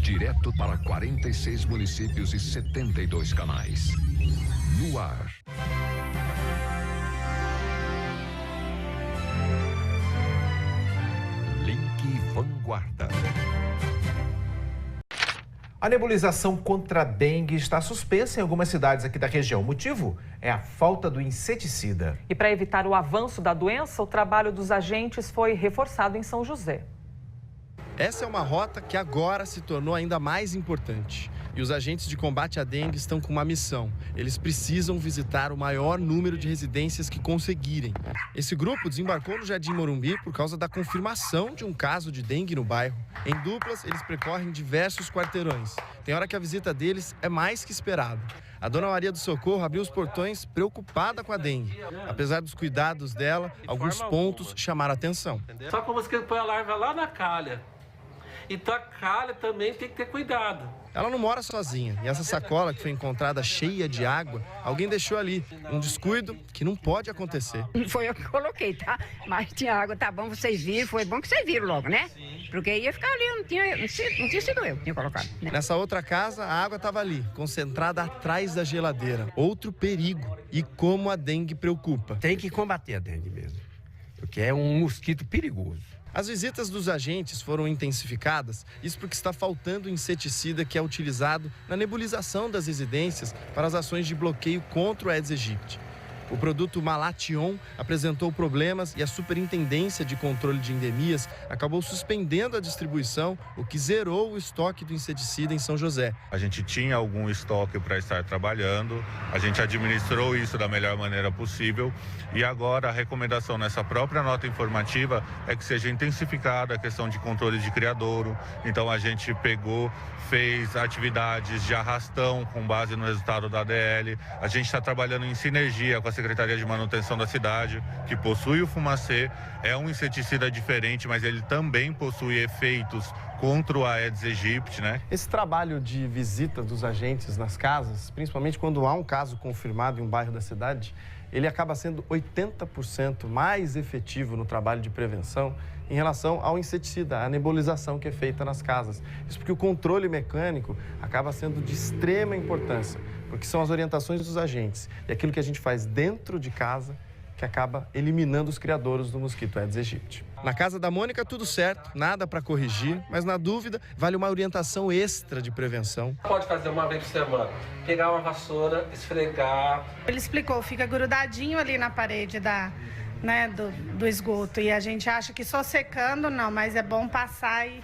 direto para 46 municípios e 72 canais. No ar. Link Vanguarda. A nebulização contra a dengue está suspensa em algumas cidades aqui da região. O motivo é a falta do inseticida. E para evitar o avanço da doença, o trabalho dos agentes foi reforçado em São José. Essa é uma rota que agora se tornou ainda mais importante. E os agentes de combate à dengue estão com uma missão. Eles precisam visitar o maior número de residências que conseguirem. Esse grupo desembarcou no Jardim Morumbi por causa da confirmação de um caso de dengue no bairro. Em duplas, eles percorrem diversos quarteirões. Tem hora que a visita deles é mais que esperada. A dona Maria do Socorro abriu os portões preocupada com a dengue. Apesar dos cuidados dela, alguns pontos chamaram a atenção. Só que você põe a larva lá na calha. Então a calha também tem que ter cuidado. Ela não mora sozinha e essa sacola que foi encontrada cheia de água, alguém deixou ali. Um descuido que não pode acontecer. Não foi eu que coloquei, tá? Mas tinha água, tá bom, vocês viram, foi bom que vocês viram logo, né? Porque ia ficar ali, não tinha sido eu que tinha colocado. Né? Nessa outra casa, a água estava ali, concentrada atrás da geladeira. Outro perigo. E como a dengue preocupa. Tem que combater a dengue mesmo, porque é um mosquito perigoso. As visitas dos agentes foram intensificadas, isso porque está faltando inseticida que é utilizado na nebulização das residências para as ações de bloqueio contra o Aedes aegypti. O produto Malathion apresentou problemas e a Superintendência de Controle de Endemias acabou suspendendo a distribuição, o que zerou o estoque do inseticida em São José. A gente tinha algum estoque para estar trabalhando, a gente administrou isso da melhor maneira possível e agora a recomendação nessa própria nota informativa é que seja intensificada a questão de controle de criadouro. Então a gente fez atividades de arrastão com base no resultado da ADL. A gente está trabalhando em sinergia com a Secretaria de Manutenção da cidade, que possui o Fumacê, é um inseticida diferente, mas ele também possui efeitos contra o Aedes aegypti, né? Esse trabalho de visita dos agentes nas casas, principalmente quando há um caso confirmado em um bairro da cidade, ele acaba sendo 80% mais efetivo no trabalho de prevenção em relação ao inseticida, a nebulização que é feita nas casas. Isso porque o controle mecânico acaba sendo de extrema importância, porque são as orientações dos agentes e aquilo que a gente faz dentro de casa que acaba eliminando os criadouros do mosquito Aedes aegypti. Na casa da Mônica, tudo certo, nada para corrigir, mas na dúvida, vale uma orientação extra de prevenção. Pode fazer uma vez por semana, pegar uma vassoura, esfregar. Ele explicou, fica grudadinho ali na parede do esgoto e a gente acha que só secando não, mas é bom passar e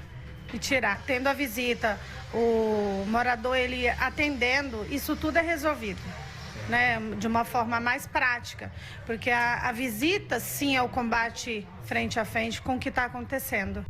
tirar. Tendo a visita, o morador ele atendendo, isso tudo é resolvido. Né, de uma forma mais prática, porque a visita, sim, é o combate frente a frente com o que está acontecendo.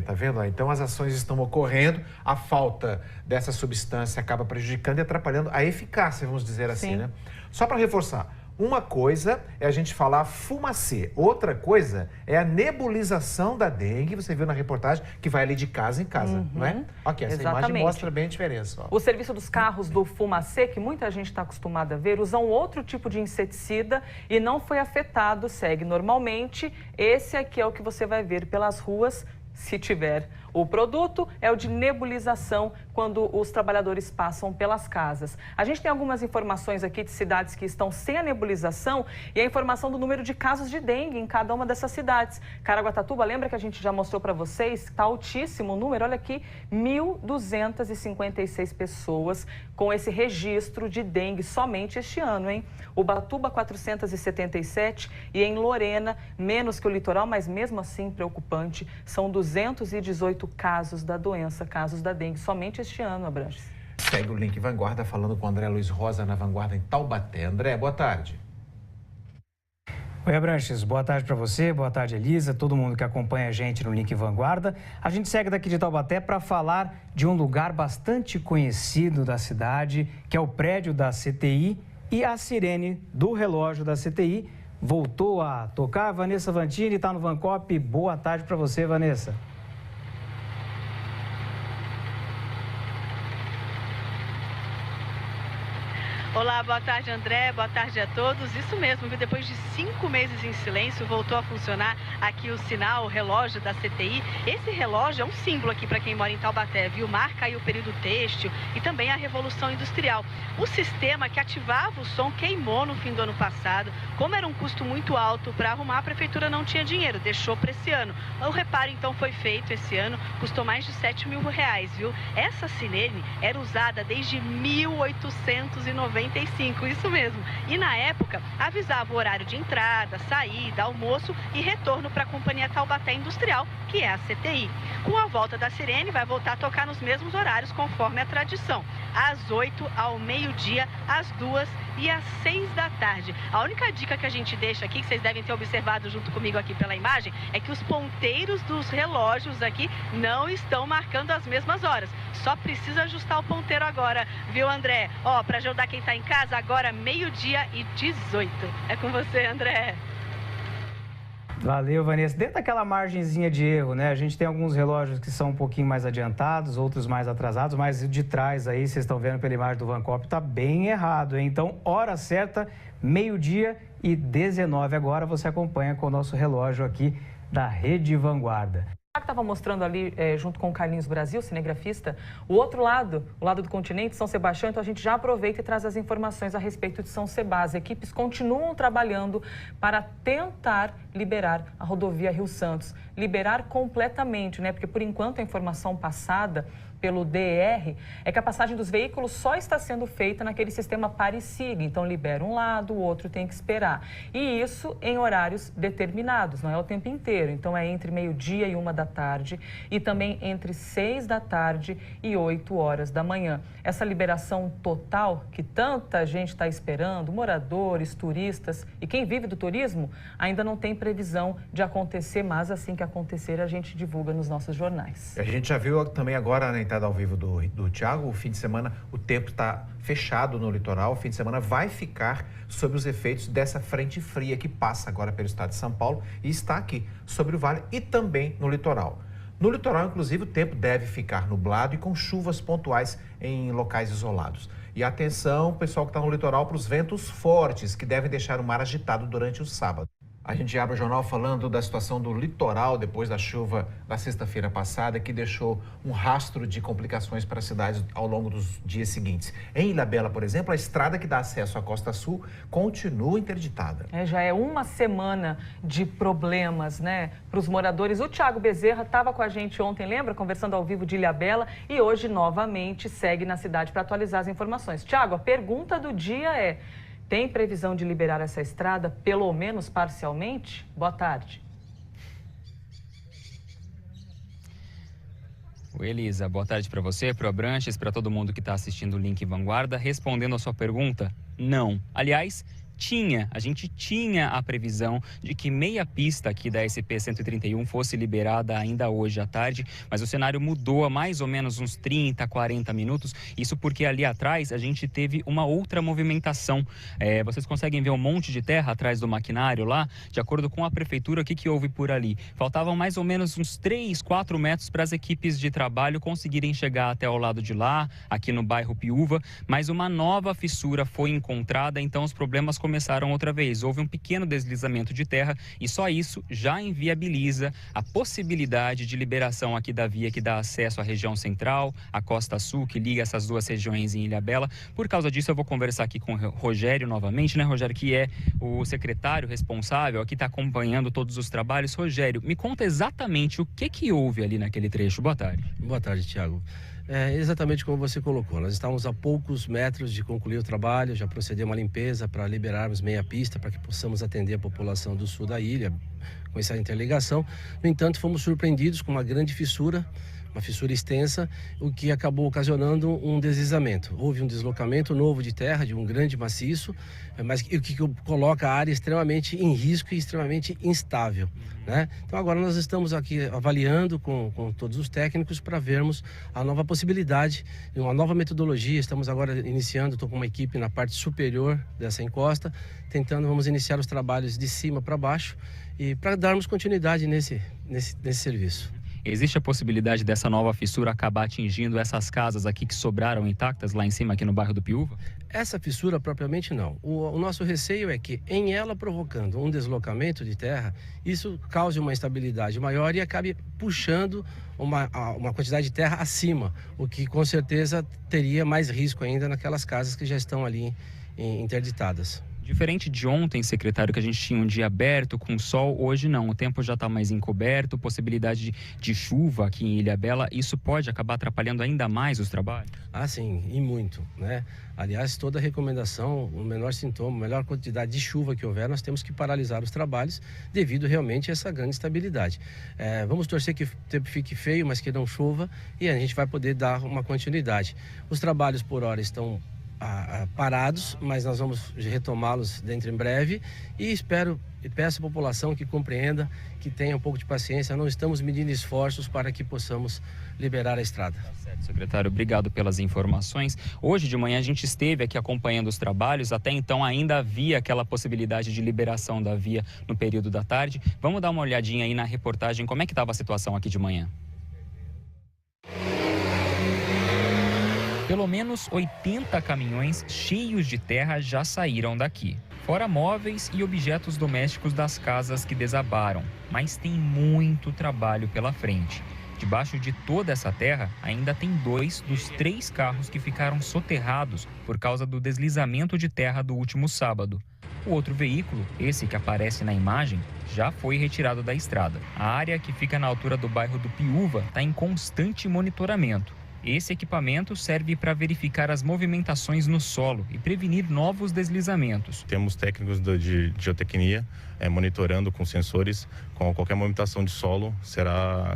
Tá vendo? Então as ações estão ocorrendo, a falta dessa substância acaba prejudicando e atrapalhando a eficácia, vamos dizer assim, né? Só para reforçar, uma coisa é a gente falar fumacê, outra coisa é a nebulização da dengue, você viu na reportagem, que vai ali de casa em casa, não é? Ok, essa imagem mostra bem a diferença. Ó. O serviço dos carros do Fumacê, que muita gente está acostumada a ver, usam outro tipo de inseticida e não foi afetado, segue normalmente. Esse aqui é o que você vai ver pelas ruas, se tiver. O produto é o de nebulização quando os trabalhadores passam pelas casas. A gente tem algumas informações aqui de cidades que estão sem a nebulização e a informação do número de casos de dengue em cada uma dessas cidades. Caraguatatuba, lembra que a gente já mostrou para vocês? Está altíssimo o número, olha aqui, 1.256 pessoas com esse registro de dengue somente este ano, hein? Ubatuba, 477 e em Lorena, menos que o litoral, mas mesmo assim preocupante, são 218 casos da doença, casos da dengue, somente este ano, Abranches. Segue o Link Vanguarda falando com o André Luiz Rosa na Vanguarda em Taubaté. André, boa tarde. Oi, Abranches, boa tarde para você, boa tarde, Elisa, todo mundo que acompanha a gente no Link Vanguarda. A gente segue daqui de Taubaté para falar de um lugar bastante conhecido da cidade, que é o prédio da CTI, e a sirene do relógio da CTI voltou a tocar. Vanessa Vantini está no Vancop. Boa tarde para você, Vanessa. Olá, boa tarde, André, boa tarde a todos. Isso mesmo, viu? Depois de 5 meses em silêncio, voltou a funcionar aqui o sinal, o relógio da CTI. Esse relógio é um símbolo aqui para quem mora em Taubaté, viu? Marca aí o período têxtil e também a Revolução Industrial. O sistema que ativava o som queimou no fim do ano passado. Como era um custo muito alto para arrumar, a prefeitura não tinha dinheiro, deixou para esse ano. O reparo, então, foi feito esse ano, custou mais de R$7 mil, viu? Essa sirene era usada desde 1895, isso mesmo. E na época, avisava o horário de entrada, saída, almoço e retorno para a Companhia Taubaté Industrial, que é a CTI. Com a volta da sirene, vai voltar a tocar nos mesmos horários, conforme a tradição. Às 8, ao meio-dia, às 2 e às 6 da tarde. A única dica que a gente deixa aqui, que vocês devem ter observado junto comigo aqui pela imagem, é que os ponteiros dos relógios aqui não estão marcando as mesmas horas. Só precisa ajustar o ponteiro agora, viu, André? Ó, para ajudar quem está em casa, agora 12:18. É com você, André. Valeu, Vanessa. Dentro daquela margenzinha de erro, né? A gente tem alguns relógios que são um pouquinho mais adiantados, outros mais atrasados, mas de trás aí, vocês estão vendo pela imagem do Vancop, tá bem errado, hein? Então, hora certa, 12:19. Agora você acompanha com o nosso relógio aqui da Rede Vanguarda. Estava mostrando ali, junto com o Carlinhos Brasil, cinegrafista, o outro lado, o lado do continente, São Sebastião. Então a gente já aproveita e traz as informações a respeito de São Sebastião. As equipes continuam trabalhando para tentar liberar a rodovia Rio Santos. Liberar completamente, né? Porque por enquanto a informação passada pelo DR é que a passagem dos veículos só está sendo feita naquele sistema pare e siga. Então libera um lado, o outro tem que esperar. E isso em horários determinados, não é o tempo inteiro. Então é entre meio-dia e 1 da tarde e também entre 6 da tarde e 8 horas da manhã. Essa liberação total que tanta gente está esperando, moradores, turistas e quem vive do turismo, ainda não tem previsão de acontecer, mas assim que acontecer a gente divulga nos nossos jornais. A gente já viu também agora na entrada ao vivo do Thiago, o fim de semana o tempo está fechado no litoral, o fim de semana vai ficar sob os efeitos dessa frente fria que passa agora pelo estado de São Paulo e está aqui sobre o vale e também no litoral. No litoral, inclusive, o tempo deve ficar nublado e com chuvas pontuais em locais isolados. E atenção, pessoal que está no litoral, para os ventos fortes que devem deixar o mar agitado durante o sábado. A gente abre o jornal falando da situação do litoral depois da chuva da sexta-feira passada, que deixou um rastro de complicações para as cidades ao longo dos dias seguintes. Em Ilhabela, por exemplo, a estrada que dá acesso à Costa Sul continua interditada. Já é uma semana de problemas, né, para os moradores. O Thiago Bezerra estava com a gente ontem, lembra? Conversando ao vivo de Ilhabela e hoje novamente segue na cidade para atualizar as informações. Thiago, a pergunta do dia é: tem previsão de liberar essa estrada, pelo menos parcialmente? Boa tarde. Oi, Elisa. Boa tarde para você, para o Abranches, para todo mundo que está assistindo o Link Vanguarda. Respondendo a sua pergunta, não. Aliás, a gente tinha a previsão de que meia pista aqui da SP-131 fosse liberada ainda hoje à tarde, mas o cenário mudou há mais ou menos uns 30, 40 minutos. Isso porque ali atrás a gente teve uma outra movimentação. Vocês conseguem ver um monte de terra atrás do maquinário lá? De acordo com a prefeitura, o que houve por ali? Faltavam mais ou menos uns 3, 4 metros para as equipes de trabalho conseguirem chegar até o lado de lá, aqui no bairro Piúva, mas uma nova fissura foi encontrada, então os problemas começaram outra vez. Houve um pequeno deslizamento de terra e só isso já inviabiliza a possibilidade de liberação aqui da via que dá acesso à região central, à Costa Sul, que liga essas duas regiões em Ilhabela. Por causa disso, eu vou conversar aqui com o Rogério novamente, né, Rogério, que é o secretário responsável, aqui está acompanhando todos os trabalhos. Rogério, me conta exatamente o que houve ali naquele trecho. Boa tarde. Boa tarde, Thiago. Exatamente como você colocou, nós estávamos a poucos metros de concluir o trabalho, já procedeu uma limpeza para liberarmos meia pista, para que possamos atender a população do sul da ilha, com essa interligação. No entanto, fomos surpreendidos com uma grande fissura, uma fissura extensa, o que acabou ocasionando um deslizamento. Houve um deslocamento novo de terra, de um grande maciço, mas o que coloca a área extremamente em risco e extremamente instável, né? Então agora nós estamos aqui avaliando com todos os técnicos para vermos a nova possibilidade, uma nova metodologia. Estamos agora iniciando, estou com uma equipe na parte superior dessa encosta, vamos iniciar os trabalhos de cima para baixo e para darmos continuidade nesse serviço. Existe a possibilidade dessa nova fissura acabar atingindo essas casas aqui que sobraram intactas lá em cima, aqui no bairro do Piúva? Essa fissura propriamente não. O nosso receio é que, em ela provocando um deslocamento de terra, isso cause uma instabilidade maior e acabe puxando uma quantidade de terra acima, o que com certeza teria mais risco ainda naquelas casas que já estão ali interditadas. Diferente de ontem, secretário, que a gente tinha um dia aberto, com sol, hoje não. O tempo já está mais encoberto, possibilidade de chuva aqui em Ilhabela. Isso pode acabar atrapalhando ainda mais os trabalhos? Ah, sim, e muito, né? Aliás, toda recomendação, o menor sintoma, a melhor quantidade de chuva que houver, nós temos que paralisar os trabalhos devido realmente a essa grande instabilidade. Vamos torcer que o tempo fique feio, mas que não chova, e a gente vai poder dar uma continuidade. Os trabalhos por hora estão parados, mas nós vamos retomá-los dentro em breve e peço à população que compreenda, que tenha um pouco de paciência. Não estamos medindo esforços para que possamos liberar a estrada. Certo, secretário, obrigado pelas informações. Hoje de manhã a gente esteve aqui acompanhando os trabalhos, até então ainda havia aquela possibilidade de liberação da via no período da tarde. Vamos dar uma olhadinha aí na reportagem, como é que estava a situação aqui de manhã. Pelo menos 80 caminhões cheios de terra já saíram daqui. Fora móveis e objetos domésticos das casas que desabaram. Mas tem muito trabalho pela frente. Debaixo de toda essa terra, ainda tem 2 dos 3 carros que ficaram soterrados por causa do deslizamento de terra do último sábado. O outro veículo, esse que aparece na imagem, já foi retirado da estrada. A área que fica na altura do bairro do Piúva está em constante monitoramento. Esse equipamento serve para verificar as movimentações no solo e prevenir novos deslizamentos. Temos técnicos de geotecnia monitorando com sensores, com qualquer movimentação de solo será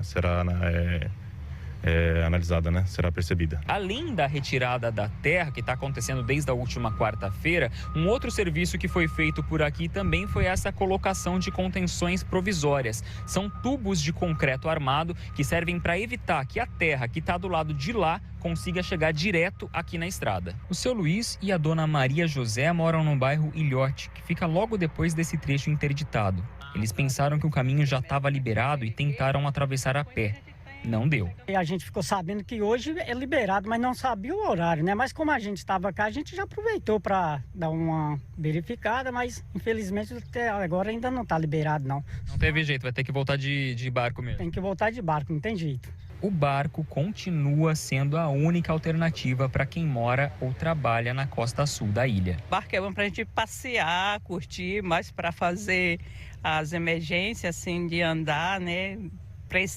analisada, né? Será percebida. Além da retirada da terra, que está acontecendo desde a última quarta-feira, um outro serviço que foi feito por aqui também foi essa colocação de contenções provisórias. São tubos de concreto armado que servem para evitar que a terra que está do lado de lá consiga chegar direto aqui na estrada. O seu Luiz e a dona Maria José moram no bairro Ilhote, que fica logo depois desse trecho interditado. Eles pensaram que o caminho já estava liberado e tentaram atravessar a pé. Não deu. A gente ficou sabendo que hoje é liberado, mas não sabia o horário, né? Mas como a gente estava cá, a gente já aproveitou para dar uma verificada, mas infelizmente até agora ainda não está liberado, não. Não teve jeito, vai ter que voltar de barco mesmo. Tem que voltar de barco, não tem jeito. O barco continua sendo a única alternativa para quem mora ou trabalha na costa sul da ilha. O barco é bom para a gente passear, curtir, mas para fazer as emergências, assim, de andar, né?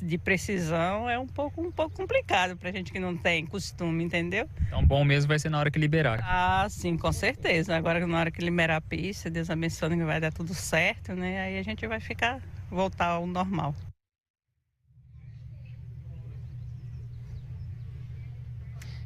De precisão é um pouco complicado pra gente que não tem costume, entendeu? Então bom mesmo vai ser na hora que liberar. Ah, sim, com certeza. Agora na hora que liberar a pista, Deus abençoe que vai dar tudo certo, né? Aí a gente vai voltar ao normal.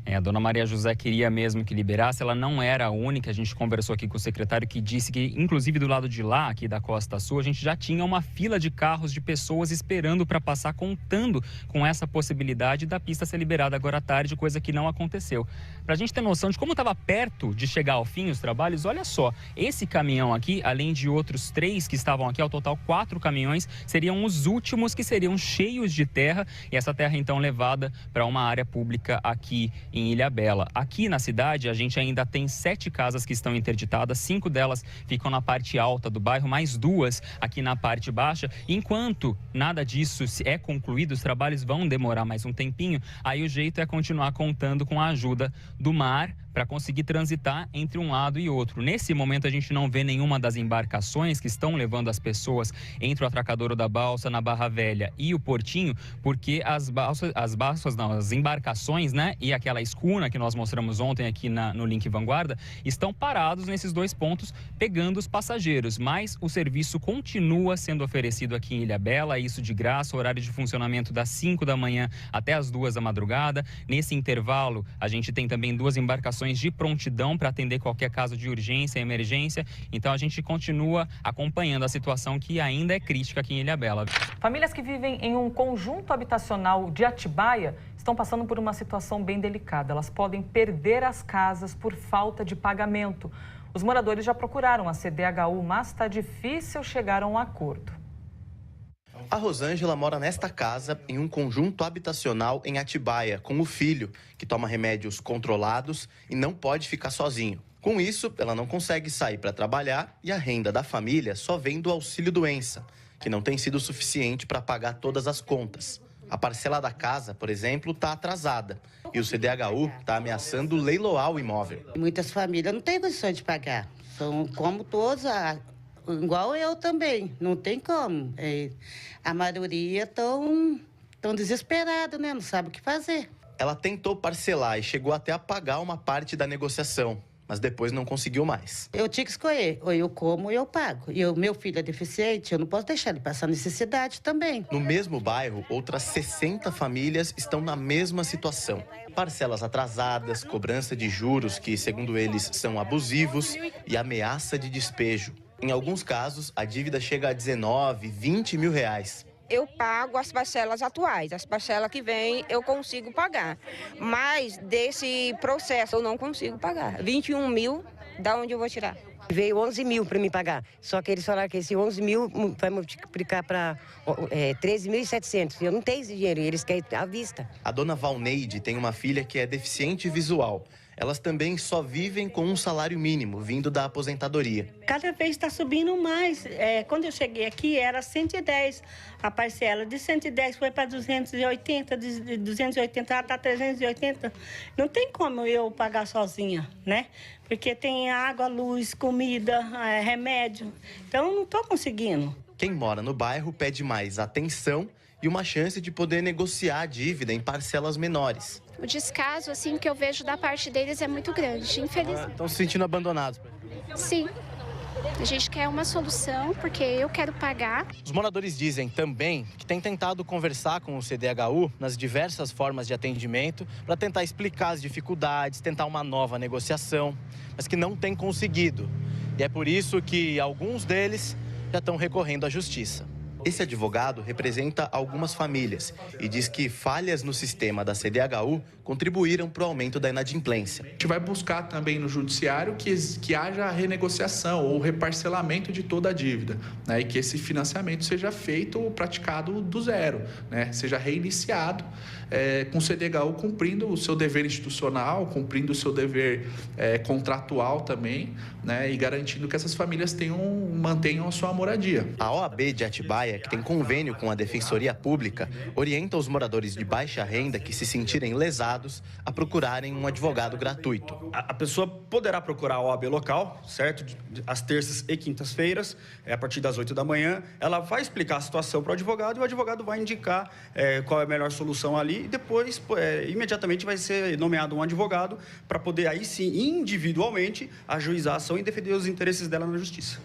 A dona Maria José queria mesmo que liberasse, ela não era a única, a gente conversou aqui com o secretário que disse que, inclusive do lado de lá, aqui da Costa Sul, a gente já tinha uma fila de carros de pessoas esperando para passar, contando com essa possibilidade da pista ser liberada agora à tarde, coisa que não aconteceu. Para a gente ter noção de como estava perto de chegar ao fim os trabalhos, olha só, esse caminhão aqui, além de outros 3 que estavam aqui, ao total 4 caminhões, seriam os últimos que seriam cheios de terra, e essa terra então levada para uma área pública aqui em Ilhabela. Aqui na cidade, a gente ainda tem 7 casas que estão interditadas, 5 delas ficam na parte alta do bairro, mais 2 aqui na parte baixa. Enquanto nada disso é concluído, os trabalhos vão demorar mais um tempinho, aí o jeito é continuar contando com a ajuda do mar para conseguir transitar entre um lado e outro. Nesse momento, a gente não vê nenhuma das embarcações que estão levando as pessoas entre o Atracadouro da Balsa, na Barra Velha e o Portinho, porque as embarcações, né, e aquela escuna que nós mostramos ontem aqui no Link Vanguarda, estão parados nesses 2 pontos, pegando os passageiros. Mas o serviço continua sendo oferecido aqui em Ilhabela, isso de graça, horário de funcionamento das 5 da manhã até as 2 da madrugada. Nesse intervalo, a gente tem também 2 embarcações de prontidão para atender qualquer caso de urgência, emergência. Então a gente continua acompanhando a situação que ainda é crítica aqui em Ilhabela. Famílias que vivem em um conjunto habitacional de Atibaia estão passando por uma situação bem delicada. Elas podem perder as casas por falta de pagamento. Os moradores já procuraram a CDHU, mas está difícil chegar a um acordo. A Rosângela mora nesta casa, em um conjunto habitacional em Atibaia, com o filho, que toma remédios controlados e não pode ficar sozinho. Com isso, ela não consegue sair para trabalhar e a renda da família só vem do auxílio-doença, que não tem sido suficiente para pagar todas as contas. A parcela da casa, por exemplo, está atrasada e o CDHU está ameaçando leiloar o imóvel. Muitas famílias não têm condições de pagar. São como todos, igual eu também, não tem como. A maioria estão desesperados, né? Não sabe o que fazer. Ela tentou parcelar e chegou até a pagar uma parte da negociação, mas depois não conseguiu mais. Eu tinha que escolher, ou eu como ou eu pago. E o meu filho é deficiente, eu não posso deixar ele passar necessidade também. No mesmo bairro, outras 60 famílias estão na mesma situação. Parcelas atrasadas, cobrança de juros que, segundo eles, são abusivos e ameaça de despejo. Em alguns casos, a dívida chega a 19, 20 mil reais. Eu pago as parcelas atuais, as parcelas que vêm eu consigo pagar. Mas desse processo eu não consigo pagar. 21 mil, da onde eu vou tirar? Veio 11 mil para me pagar, só que eles falaram que esse 11 mil vai multiplicar para 13.700. Eu não tenho esse dinheiro, eles querem à vista. A dona Valneide tem uma filha que é deficiente visual. Elas também só vivem com um salário mínimo, vindo da aposentadoria. Cada vez está subindo mais. Quando eu cheguei aqui, era 110 a parcela. De 110 foi para 280, de 280 está 380. Não tem como eu pagar sozinha, né? Porque tem água, luz, comida, remédio. Então, não estou conseguindo. Quem mora no bairro pede mais atenção e uma chance de poder negociar a dívida em parcelas menores. O descaso, assim, que eu vejo da parte deles é muito grande, infelizmente. Estão se sentindo abandonados? Sim. A gente quer uma solução, porque eu quero pagar. Os moradores dizem também que têm tentado conversar com o CDHU nas diversas formas de atendimento para tentar explicar as dificuldades, tentar uma nova negociação, mas que não têm conseguido. E é por isso que alguns deles já estão recorrendo à justiça. Esse advogado representa algumas famílias e diz que falhas no sistema da CDHU contribuíram para o aumento da inadimplência. A gente vai buscar também no judiciário que haja renegociação ou reparcelamento de toda a dívida, né? E que esse financiamento seja feito, praticado do zero, né? Seja reiniciado com o CDHU cumprindo o seu dever institucional, cumprindo o seu dever contratual também, né? E garantindo que essas famílias mantenham a sua moradia. A OAB de Atibaia, que tem convênio com a Defensoria Pública, orienta os moradores de baixa renda que se sentirem lesados a procurarem um advogado gratuito. A pessoa poderá procurar a OAB local, certo? Às terças e quintas-feiras, a partir das 8 da manhã. Ela vai explicar a situação para o advogado e o advogado vai indicar qual é a melhor solução ali e depois, imediatamente, vai ser nomeado um advogado para poder, aí sim, individualmente, ajuizar a ação e defender os interesses dela na justiça.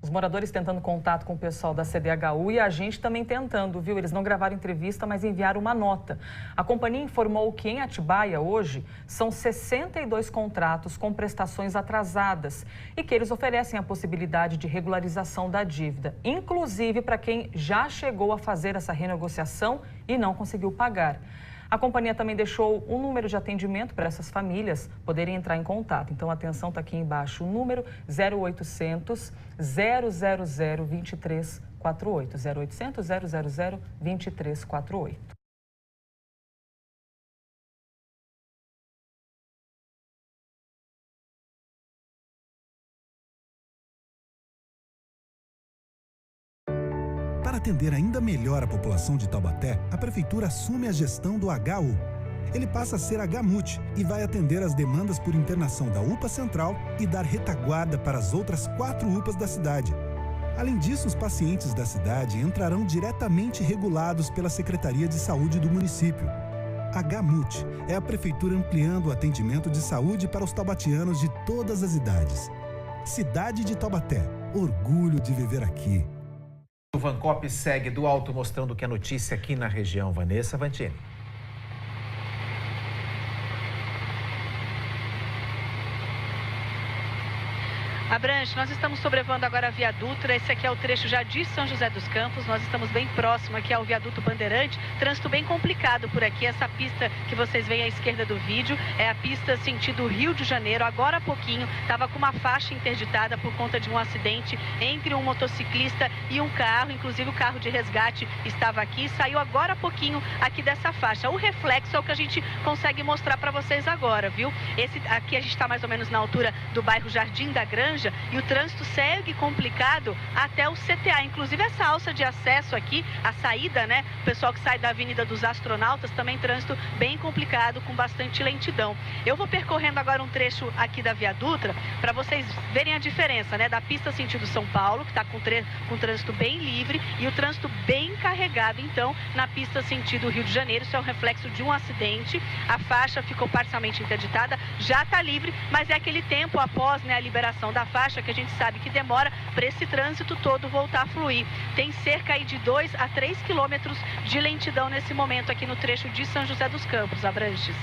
Os moradores tentando contato com o pessoal da CDHU e a gente também tentando, viu? Eles não gravaram entrevista, mas enviaram uma nota. A companhia informou que em Atibaia, hoje, são 62 contratos com prestações atrasadas e que eles oferecem a possibilidade de regularização da dívida, inclusive para quem já chegou a fazer essa renegociação e não conseguiu pagar. A companhia também deixou um número de atendimento para essas famílias poderem entrar em contato. Então, atenção, está aqui embaixo, o número 0800 000 2348. 0800 000 2348. Para atender ainda melhor a população de Taubaté, a Prefeitura assume a gestão do HU. Ele passa a ser HMUT e vai atender as demandas por internação da UPA Central e dar retaguarda para as outras 4 UPAs da cidade. Além disso, os pacientes da cidade entrarão diretamente regulados pela Secretaria de Saúde do município. HMUT é a Prefeitura ampliando o atendimento de saúde para os taubatianos de todas as idades. Cidade de Taubaté, orgulho de viver aqui. O Vancop segue do alto mostrando que é notícia aqui na região. Vanessa Vantini. Abranches, nós estamos sobrevoando agora a Via Dutra. Esse aqui é o trecho já de São José dos Campos. Nós estamos bem próximo aqui ao viaduto Bandeirante. Trânsito bem complicado por aqui. Essa pista que vocês veem à esquerda do vídeo é a pista sentido Rio de Janeiro. Agora há pouquinho estava com uma faixa interditada por conta de um acidente entre um motociclista e um carro. Inclusive o carro de resgate estava aqui. Saiu agora há pouquinho aqui dessa faixa. O reflexo é o que a gente consegue mostrar para vocês agora, viu? Esse aqui a gente está mais ou menos na altura do bairro Jardim da Granja. E o trânsito segue complicado até o CTA. Inclusive essa alça de acesso aqui, a saída, né? O pessoal que sai da Avenida dos Astronautas, também trânsito bem complicado, com bastante lentidão. Eu vou percorrendo agora um trecho aqui da Via Dutra para vocês verem a diferença, né? Da pista sentido São Paulo, que está com trânsito bem livre, e o trânsito bem carregado, então, na pista sentido Rio de Janeiro. Isso é um reflexo de um acidente. A faixa ficou parcialmente interditada, já está livre, mas é aquele tempo após, né, a liberação da faixa que a gente sabe que demora para esse trânsito todo voltar a fluir. Tem cerca aí de 2 a 3 quilômetros de lentidão nesse momento aqui no trecho de São José dos Campos. Abranches.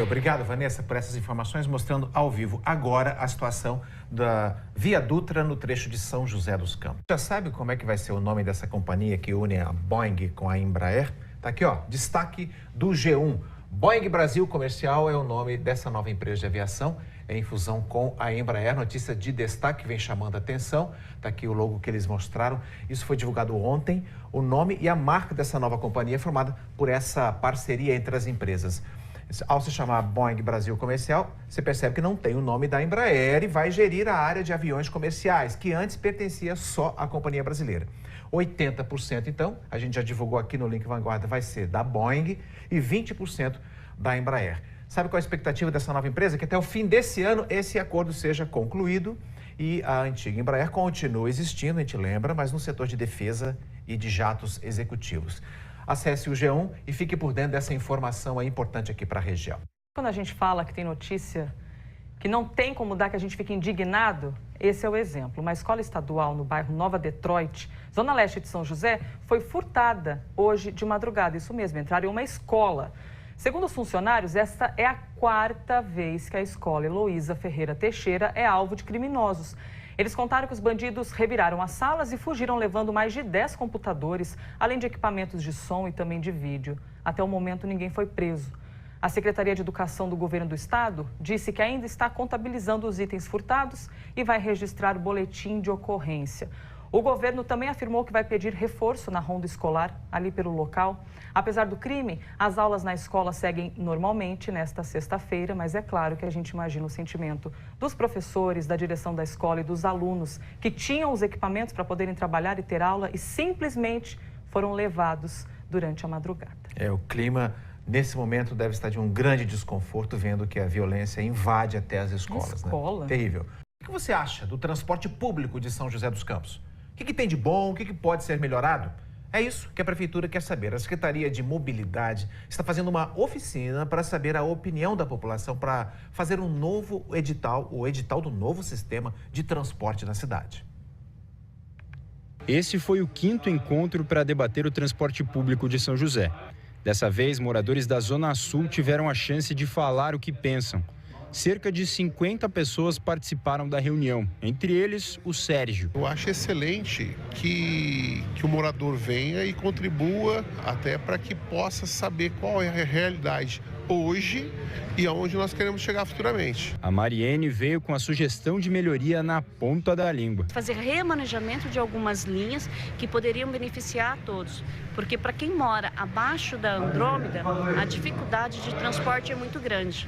Obrigado, Vanessa, por essas informações, mostrando ao vivo agora a situação da Via Dutra no trecho de São José dos Campos. Já sabe como é que vai ser o nome dessa companhia que une a Boeing com a Embraer? Tá aqui, ó, destaque do G1. Boeing Brasil Comercial é o nome dessa nova empresa de aviação, em fusão com a Embraer. Notícia de destaque que vem chamando a atenção. Está aqui o logo que eles mostraram. Isso foi divulgado ontem. O nome e a marca dessa nova companhia é formada por essa parceria entre as empresas. Ao se chamar Boeing Brasil Comercial, você percebe que não tem o nome da Embraer e vai gerir a área de aviões comerciais, que antes pertencia só à companhia brasileira. 80%, então, a gente já divulgou aqui no Link Vanguarda, vai ser da Boeing e 20% da Embraer. Sabe qual é a expectativa dessa nova empresa? Que até o fim desse ano esse acordo seja concluído e a antiga Embraer continua existindo, a gente lembra, mas no setor de defesa e de jatos executivos. Acesse o G1 e fique por dentro dessa informação importante aqui para a região. Quando a gente fala que tem notícia que não tem como dar, que a gente fica indignado, esse é o exemplo. Uma escola estadual no bairro Nova Detroit, zona leste de São José, foi furtada hoje de madrugada. Isso mesmo, entraram em uma escola. Segundo os funcionários, esta é a 4ª vez que a escola Heloísa Ferreira Teixeira é alvo de criminosos. Eles contaram que os bandidos reviraram as salas e fugiram levando mais de 10 computadores, além de equipamentos de som e também de vídeo. Até o momento, ninguém foi preso. A Secretaria de Educação do Governo do Estado disse que ainda está contabilizando os itens furtados e vai registrar o boletim de ocorrência. O governo também afirmou que vai pedir reforço na ronda escolar ali pelo local. Apesar do crime, as aulas na escola seguem normalmente nesta sexta-feira, mas é claro que a gente imagina o sentimento dos professores, da direção da escola e dos alunos que tinham os equipamentos para poderem trabalhar e ter aula e simplesmente foram levados durante a madrugada. O clima nesse momento deve estar de um grande desconforto, vendo que a violência invade até as escolas. Escola? Né? Terrível. O que você acha do transporte público de São José dos Campos? O que tem de bom? O que pode ser melhorado? É isso que a Prefeitura quer saber. A Secretaria de Mobilidade está fazendo uma oficina para saber a opinião da população para fazer um novo edital, o edital do novo sistema de transporte na cidade. Esse foi o 5º encontro para debater o transporte público de São José. Dessa vez, moradores da Zona Sul tiveram a chance de falar o que pensam. Cerca de 50 pessoas participaram da reunião, entre eles o Sérgio. Eu acho excelente que o morador venha e contribua até para que possa saber qual é a realidade hoje e aonde nós queremos chegar futuramente. A Mariene veio com a sugestão de melhoria na ponta da língua. Fazer remanejamento de algumas linhas que poderiam beneficiar a todos. Porque para quem mora abaixo da Andrômeda, a dificuldade de transporte é muito grande,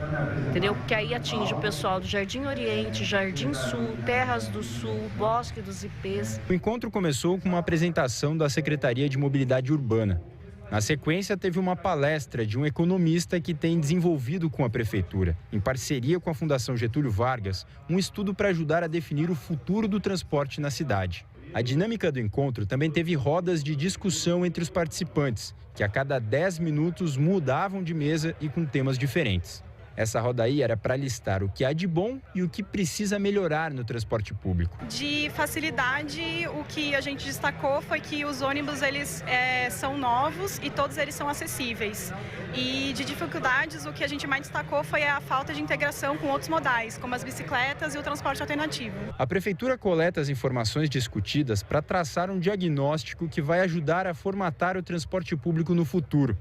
entendeu? Porque aí atinge o pessoal do Jardim Oriente, Jardim Sul, Terras do Sul, Bosque dos Ipês. O encontro começou com uma apresentação da Secretaria de Mobilidade Urbana. Na sequência, teve uma palestra de um economista que tem desenvolvido com a Prefeitura, em parceria com a Fundação Getúlio Vargas, um estudo para ajudar a definir o futuro do transporte na cidade. A dinâmica do encontro também teve rodas de discussão entre os participantes, que a cada 10 minutos mudavam de mesa e com temas diferentes. Essa roda aí era para listar o que há de bom e o que precisa melhorar no transporte público. De facilidade, o que a gente destacou foi que os ônibus eles são novos e todos eles são acessíveis. E de dificuldades, o que a gente mais destacou foi a falta de integração com outros modais, como as bicicletas e o transporte alternativo. A Prefeitura coleta as informações discutidas para traçar um diagnóstico que vai ajudar a formatar o transporte público no futuro.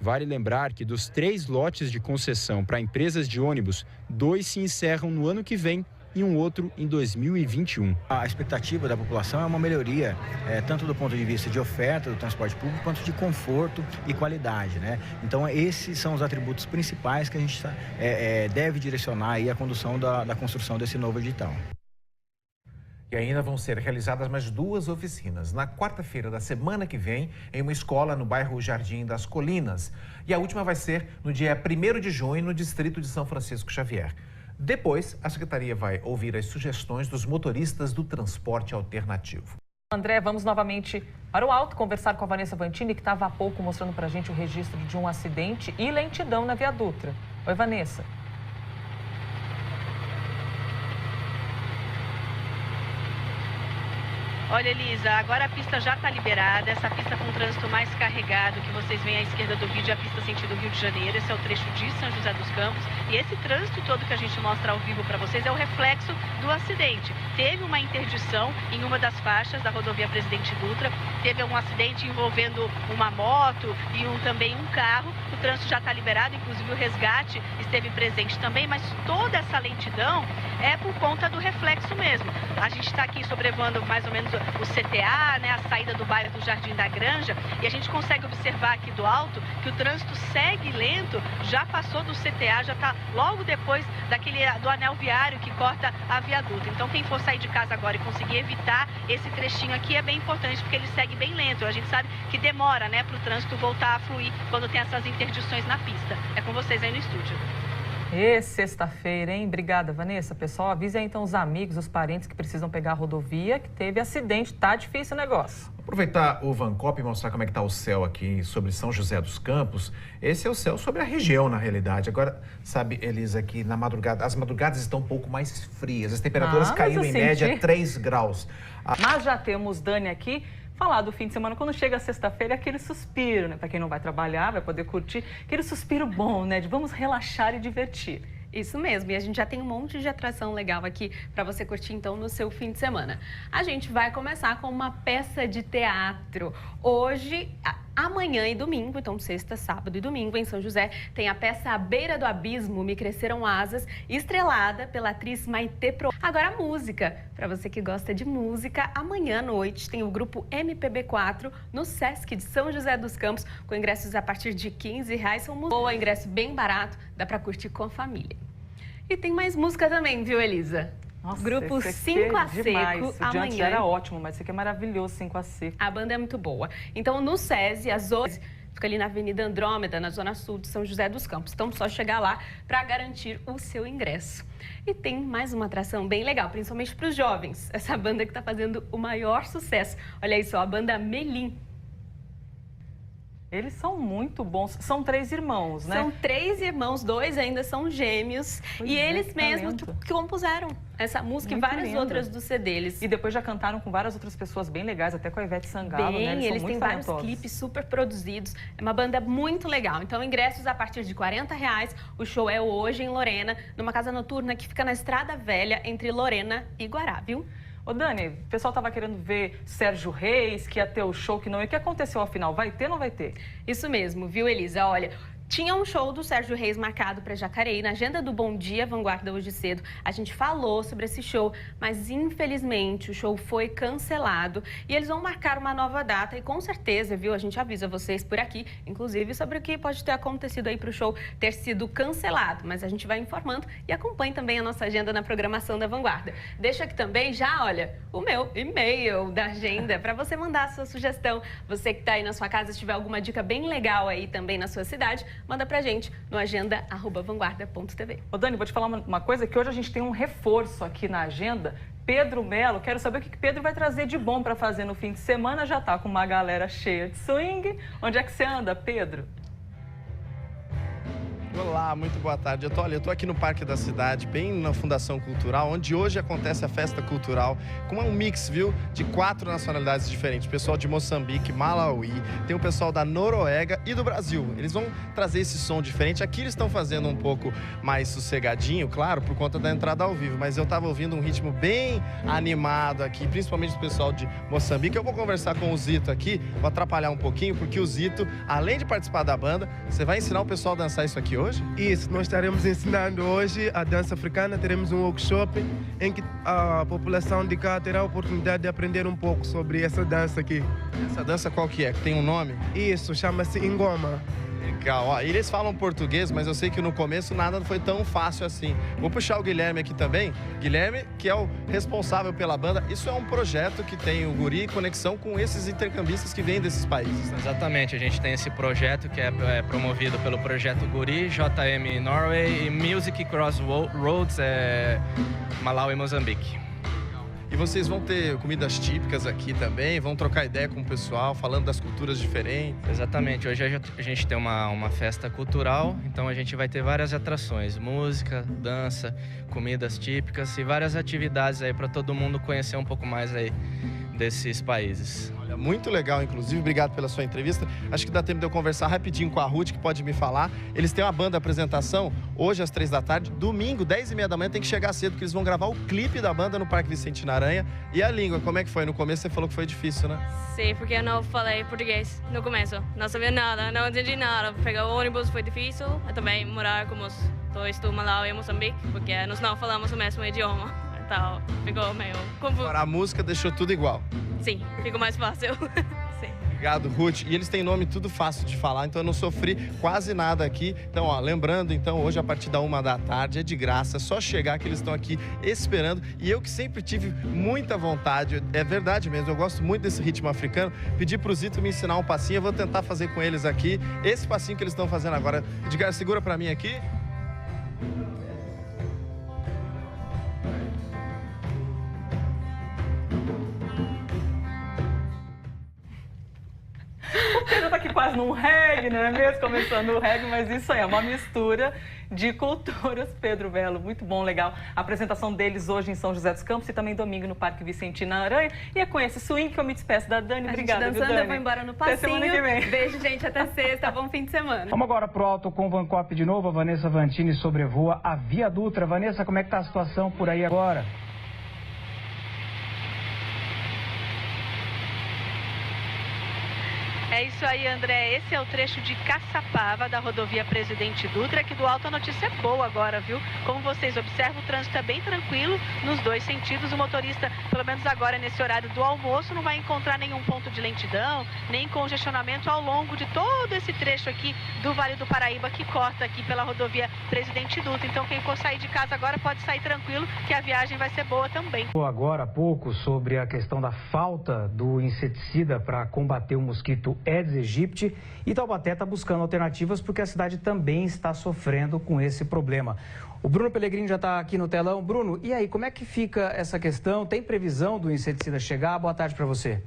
Vale lembrar que dos 3 lotes de concessão para empresas de ônibus, 2 se encerram no ano que vem e um outro em 2021. A expectativa da população é uma melhoria, tanto do ponto de vista de oferta do transporte público, quanto de conforto e qualidade, né? Então, esses são os atributos principais que a gente deve direcionar aí a condução da construção desse novo edital. E ainda vão ser realizadas mais 2 oficinas. Na quarta-feira da semana que vem, em uma escola no bairro Jardim das Colinas. E a última vai ser no dia 1º de junho, no distrito de São Francisco Xavier. Depois, a Secretaria vai ouvir as sugestões dos motoristas do transporte alternativo. André, vamos novamente para o alto conversar com a Vanessa Vantini, que estava há pouco mostrando para a gente o registro de um acidente e lentidão na Via Dutra. Oi, Vanessa. Olha, Elisa, agora a pista já está liberada, essa pista com trânsito mais carregado, que vocês veem à esquerda do vídeo, é a pista sentido Rio de Janeiro, esse é o trecho de São José dos Campos, e esse trânsito todo que a gente mostra ao vivo para vocês é o reflexo do acidente. Teve uma interdição em uma das faixas da rodovia Presidente Dutra, teve um acidente envolvendo uma moto e também um carro, o trânsito já está liberado, inclusive o resgate esteve presente também, mas toda essa lentidão é por conta do reflexo mesmo. A gente está aqui sobrevoando mais ou menos o CTA, né, a saída do bairro do Jardim da Granja, e a gente consegue observar aqui do alto que o trânsito segue lento, já passou do CTA, já está logo depois do anel viário que corta a Via Dutra. Então quem for sair de casa agora e conseguir evitar esse trechinho aqui é bem importante, porque ele segue bem lento. A gente sabe que demora, né, para o trânsito voltar a fluir quando tem essas interdições na pista. É com vocês aí no estúdio. Sexta-feira, hein? Obrigada, Vanessa. Pessoal, avise aí então os amigos, os parentes que precisam pegar a rodovia, que teve acidente, tá difícil o negócio. Aproveitar o Vancop e mostrar como é que está o céu aqui sobre São José dos Campos. Esse é o céu sobre a região, na realidade. Agora, sabe, Elisa, que na madrugada, as madrugadas estão um pouco mais frias. As temperaturas caíram em média 3 graus. Mas já temos Dani aqui. Falar do fim de semana, quando chega sexta-feira, é aquele suspiro, né? Para quem não vai trabalhar, vai poder curtir, aquele suspiro bom, né? De vamos relaxar e divertir. Isso mesmo, e a gente já tem um monte de atração legal aqui para você curtir então no seu fim de semana. A gente vai começar com uma peça de teatro. Hoje, amanhã e domingo, então sexta, sábado e domingo, em São José, tem a peça À Beira do Abismo, Me Cresceram Asas, estrelada pela atriz Maitê Pro. Agora a música, para você que gosta de música, amanhã à noite tem o grupo MPB4 no Sesc de São José dos Campos, com ingressos a partir de R$15. São boa, ingresso bem barato, dá para curtir com a família. E tem mais música também, viu, Elisa? Nossa, grupo 5 a Seco, amanhã. amanhã. Era ótimo, mas esse aqui é maravilhoso, 5 a Seco. A banda é muito boa. Então, no SESI, às 11, fica ali na Avenida Andrômeda, na Zona Sul de São José dos Campos. Então, só chegar lá para garantir o seu ingresso. E tem mais uma atração bem legal, principalmente para os jovens. Essa banda que está fazendo o maior sucesso. Olha aí só, a banda Melim. Eles são muito bons. São 3 irmãos, né? São 3 irmãos, 2 ainda são gêmeos. E eles mesmos que compuseram essa música e várias outras do CD deles. E depois já cantaram com várias outras pessoas bem legais, até com a Ivete Sangalo, né? Eles têm vários clipes super produzidos. É uma banda muito legal. Então, ingressos a partir de R$40. O show é hoje em Lorena, numa casa noturna que fica na Estrada Velha, entre Lorena e Guará, viu? Ô Dani, o pessoal estava querendo ver Sérgio Reis, que ia ter o show, que não ia. O que aconteceu afinal? Vai ter ou não vai ter? Isso mesmo, viu, Elisa? Olha, tinha um show do Sérgio Reis marcado para Jacareí. Na agenda do Bom Dia Vanguarda hoje cedo, a gente falou sobre esse show, mas infelizmente o show foi cancelado e eles vão marcar uma nova data e com certeza, viu, a gente avisa vocês por aqui, inclusive sobre o que pode ter acontecido aí para o show ter sido cancelado, mas a gente vai informando e acompanhe também a nossa agenda na programação da Vanguarda. Deixa aqui também já, olha, o meu e-mail da agenda para você mandar a sua sugestão. Você que está aí na sua casa, se tiver alguma dica bem legal aí também na sua cidade, manda pra gente no agenda@vanguarda.tv. Ô Dani, vou te falar uma coisa, que hoje a gente tem um reforço aqui na agenda. Pedro Melo, quero saber o que Pedro vai trazer de bom para fazer no fim de semana. Já tá com uma galera cheia de swing. Onde é que você anda, Pedro? Olá, muito boa tarde. Eu tô aqui no Parque da Cidade, bem na Fundação Cultural, onde hoje acontece a festa cultural, com um mix, viu, de 4 nacionalidades diferentes. Pessoal de Moçambique, Malawi, tem o pessoal da Noruega e do Brasil. Eles vão trazer esse som diferente. Aqui eles estão fazendo um pouco mais sossegadinho, claro, por conta da entrada ao vivo, mas eu tava ouvindo um ritmo bem animado aqui, principalmente do pessoal de Moçambique. Eu vou conversar com o Zito aqui, vou atrapalhar um pouquinho, porque o Zito, além de participar da banda, você vai ensinar o pessoal a dançar isso aqui hoje? Isso, nós estaremos ensinando hoje a dança africana, teremos um workshop em que a população de cá terá a oportunidade de aprender um pouco sobre essa dança aqui. Essa dança qual que é? Tem um nome? Isso, chama-se Ingoma. Legal, ó, eles falam português, mas eu sei que no começo nada foi tão fácil assim. Vou puxar o Guilherme aqui também. Guilherme, que é o responsável pela banda. Isso é um projeto que tem o Guri conexão com esses intercambistas que vêm desses países. Exatamente, a gente tem esse projeto que é promovido pelo projeto Guri, JM Norway e Music Crossroads, Malawi e Moçambique. E vocês vão ter comidas típicas aqui também, vão trocar ideia com o pessoal, falando das culturas diferentes. Exatamente, hoje a gente tem uma festa cultural, então a gente vai ter várias atrações, música, dança, comidas típicas e várias atividades aí para todo mundo conhecer um pouco mais aí desses países. Olha, muito legal, inclusive, obrigado pela sua entrevista. Acho que dá tempo de eu conversar rapidinho com a Ruth, que pode me falar. Eles têm uma banda apresentação hoje às 3 da tarde, domingo, 10h30 da manhã, tem que chegar cedo, porque eles vão gravar o clipe da banda no Parque Vicente Naranha. E a língua, como é que foi? No começo você falou que foi difícil, né? Sim, porque eu não falei português no começo. Não sabia nada, não entendi nada. Pegar o ônibus foi difícil, e também morar com os dois do Malawi e Moçambique, porque nós não falamos o mesmo idioma. Então, ficou meio confuso. Agora, a música deixou tudo igual. Sim, ficou mais fácil. Sim. Obrigado, Ruth. E eles têm nome tudo fácil de falar, então eu não sofri quase nada aqui. Então, ó, lembrando, então, hoje a partir da 1 da tarde é de graça, é só chegar que eles estão aqui esperando. E eu que sempre tive muita vontade, é verdade mesmo, eu gosto muito desse ritmo africano, pedi pro Zito me ensinar um passinho, eu vou tentar fazer com eles aqui, esse passinho que eles estão fazendo agora. Edgar, segura pra mim aqui. O Pedro tá aqui quase num reggae, não é mesmo? Começando o reggae, mas isso aí é uma mistura de culturas. Pedro Belo, muito bom, legal. A apresentação deles hoje em São José dos Campos e também domingo no Parque Vicente Naranha. E é com esse swing que eu me despeço da Dani. Obrigada, dançando, viu, Dani? Eu vou embora no passinho. Até semana que vem. Beijo, gente, até sexta. Bom fim de semana. Vamos agora pro alto com o Vancop de novo. A Vanessa Vantini sobrevoa a Via Dutra. Vanessa, como é que tá a situação por aí agora? É isso aí, André. Esse é o trecho de Caçapava, da rodovia Presidente Dutra. Aqui do alto a notícia é boa agora, viu? Como vocês observam, o trânsito é bem tranquilo nos dois sentidos. O motorista, pelo menos agora nesse horário do almoço, não vai encontrar nenhum ponto de lentidão, nem congestionamento ao longo de todo esse trecho aqui do Vale do Paraíba, que corta aqui pela rodovia Presidente Dutra. Então quem for sair de casa agora pode sair tranquilo, que a viagem vai ser boa também. Agora há pouco sobre a questão da falta do inseticida para combater o mosquito Aedes aegypti, e Taubaté está buscando alternativas porque a cidade também está sofrendo com esse problema. O Bruno Pellegrini já está aqui no telão. Bruno, e aí, como é que fica essa questão? Tem previsão do inseticida chegar? Boa tarde para você.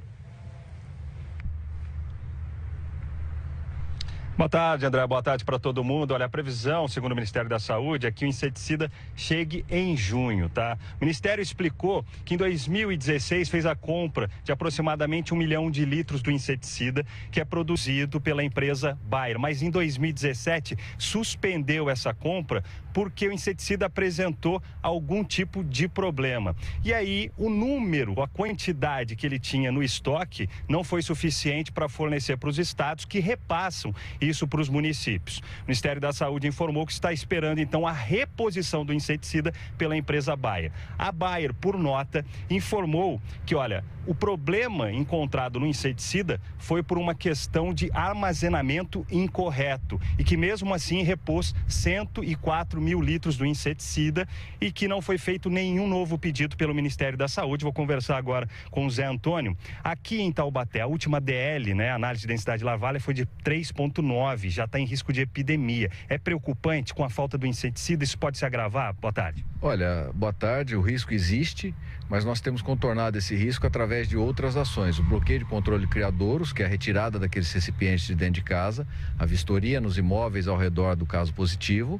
Boa tarde, André. Boa tarde para todo mundo. Olha, a previsão, segundo o Ministério da Saúde, é que o inseticida chegue em junho, tá? O Ministério explicou que em 2016 fez a compra de aproximadamente 1 milhão de litros do inseticida que é produzido pela empresa Bayer. Mas em 2017 suspendeu essa compra porque o inseticida apresentou algum tipo de problema. E aí o número, a quantidade que ele tinha no estoque não foi suficiente para fornecer para os estados, que repassam isso para os municípios. O Ministério da Saúde informou que está esperando então a reposição do inseticida pela empresa Bayer. A Bayer, por nota, informou que, olha, o problema encontrado no inseticida foi por uma questão de armazenamento incorreto e que mesmo assim repôs 104 mil litros do inseticida e que não foi feito nenhum novo pedido pelo Ministério da Saúde. Vou conversar agora com o Zé Antônio. Aqui em Taubaté, a última DL, né, análise de densidade larvária, foi de 3,9. 9 já está em risco de epidemia. É preocupante com a falta do inseticida? Isso pode se agravar? Boa tarde. Olha, boa tarde. O risco existe, mas nós temos contornado esse risco através de outras ações. O bloqueio de controle de criadouros, que é a retirada daqueles recipientes de dentro de casa, a vistoria nos imóveis ao redor do caso positivo,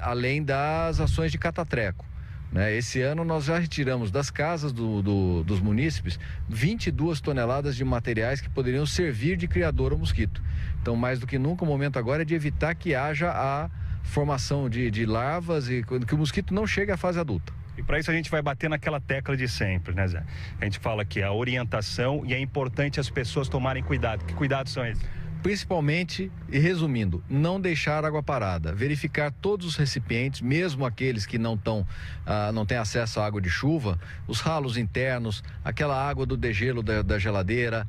além das ações de catatreco. Esse ano nós já retiramos das casas dos munícipes 22 toneladas de materiais que poderiam servir de criador ao mosquito. Então, mais do que nunca, o momento agora é de evitar que haja a formação de larvas e que o mosquito não chegue à fase adulta. E para isso a gente vai bater naquela tecla de sempre, né, Zé? A gente fala que a orientação e é importante as pessoas tomarem cuidado. Que cuidados são esses? Principalmente, e resumindo, não deixar água parada, verificar todos os recipientes, mesmo aqueles que não têm acesso à água de chuva, os ralos internos, aquela água do degelo da geladeira,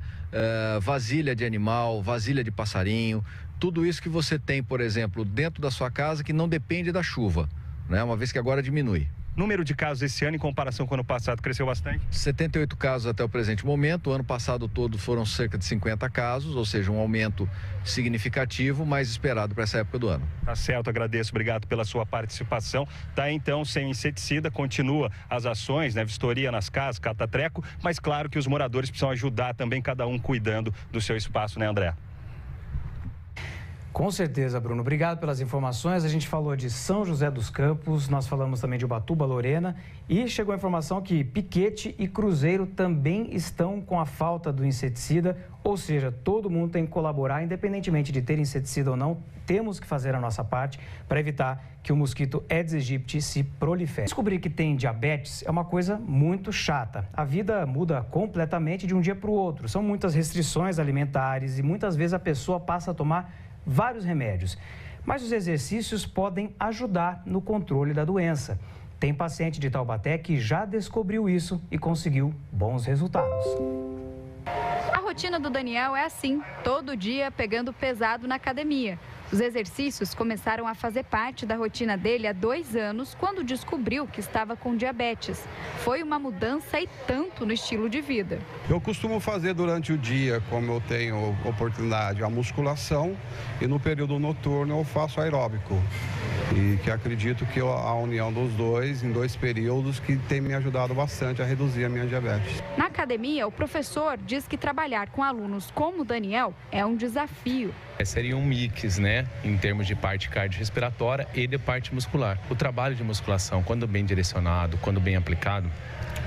vasilha de animal, vasilha de passarinho, tudo isso que você tem, por exemplo, dentro da sua casa que não depende da chuva, né? Uma vez que agora diminui. Número de casos esse ano em comparação com o ano passado cresceu bastante? 78 casos até o presente momento. O ano passado todo foram cerca de 50 casos, ou seja, um aumento significativo, mas esperado para essa época do ano. Tá certo, agradeço, obrigado pela sua participação. Tá, então, sem inseticida, continua as ações, né? Vistoria nas casas, catatreco, mas claro que os moradores precisam ajudar também, cada um cuidando do seu espaço, né, André? Com certeza, Bruno. Obrigado pelas informações. A gente falou de São José dos Campos, nós falamos também de Ubatuba, Lorena, e chegou a informação que Piquete e Cruzeiro também estão com a falta do inseticida, ou seja, todo mundo tem que colaborar, independentemente de ter inseticida ou não, temos que fazer a nossa parte para evitar que o mosquito Aedes aegypti se prolifere. Descobrir que tem diabetes é uma coisa muito chata. A vida muda completamente de um dia para o outro. São muitas restrições alimentares e muitas vezes a pessoa passa a tomar vários remédios, mas os exercícios podem ajudar no controle da doença. Tem paciente de Taubaté que já descobriu isso e conseguiu bons resultados. A rotina do Daniel é assim, todo dia pegando pesado na academia. Os exercícios começaram a fazer parte da rotina dele há 2 anos, quando descobriu que estava com diabetes. Foi uma mudança e tanto no estilo de vida. Eu costumo fazer durante o dia, como eu tenho oportunidade, a musculação, e no período noturno eu faço aeróbico. E que acredito que a união dos dois, em 2 períodos, que tem me ajudado bastante a reduzir a minha diabetes. Na academia, o professor diz que trabalhar com alunos como o Daniel é um desafio. Seria um mix, né, em termos de parte cardiorrespiratória e de parte muscular. O trabalho de musculação, quando bem direcionado, quando bem aplicado,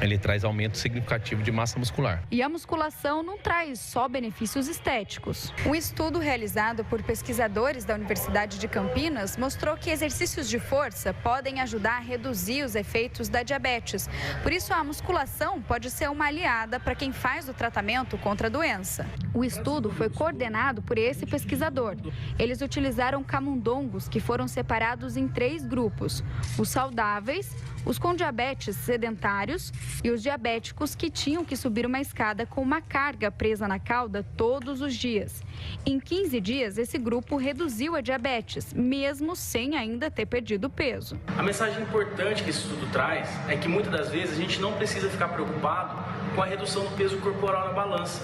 ele traz aumento significativo de massa muscular. E a musculação não traz só benefícios estéticos. Um estudo realizado por pesquisadores da Universidade de Campinas mostrou que exercícios de força podem ajudar a reduzir os efeitos da diabetes. Por isso, a musculação pode ser uma aliada para quem faz o tratamento contra a doença. O estudo foi coordenado por esse pesquisador. Eles utilizaram camundongos que foram separados em 3 grupos: os saudáveis, os com diabetes sedentários e os diabéticos que tinham que subir uma escada com uma carga presa na cauda todos os dias. Em 15 dias, esse grupo reduziu a diabetes, mesmo sem ainda ter perdido peso. A mensagem importante que esse estudo traz é que muitas das vezes a gente não precisa ficar preocupado com a redução do peso corporal na balança.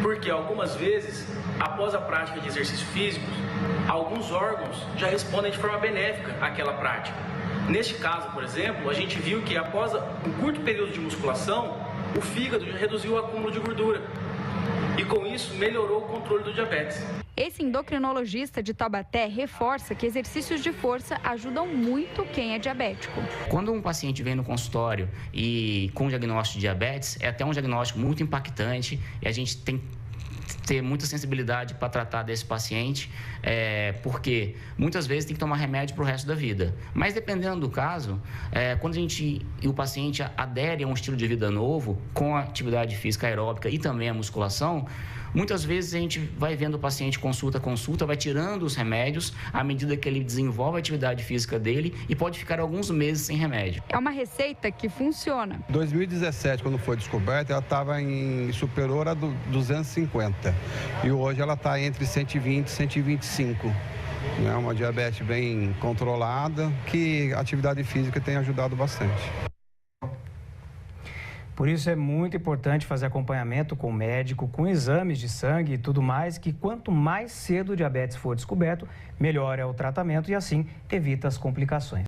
Porque algumas vezes, após a prática de exercício físico, alguns órgãos já respondem de forma benéfica àquela prática. Neste caso, por exemplo, a gente viu que após um curto período de musculação, o fígado já reduziu o acúmulo de gordura e com isso melhorou o controle do diabetes. Esse endocrinologista de Taubaté reforça que exercícios de força ajudam muito quem é diabético. Quando um paciente vem no consultório e com diagnóstico de diabetes, é até um diagnóstico muito impactante e a gente tem que ter muita sensibilidade para tratar desse paciente, porque muitas vezes tem que tomar remédio para o resto da vida. Mas dependendo do caso, quando o paciente adere a um estilo de vida novo, com a atividade física aeróbica e também a musculação, muitas vezes a gente vai vendo o paciente consulta a consulta, vai tirando os remédios à medida que ele desenvolve a atividade física dele e pode ficar alguns meses sem remédio. É uma receita que funciona. Em 2017, quando foi descoberta, ela estava superior a 250 e hoje ela está entre 120 e 125. É uma diabetes bem controlada, que a atividade física tem ajudado bastante. Por isso é muito importante fazer acompanhamento com o médico, com exames de sangue e tudo mais, que quanto mais cedo o diabetes for descoberto, melhor é o tratamento e assim evita as complicações.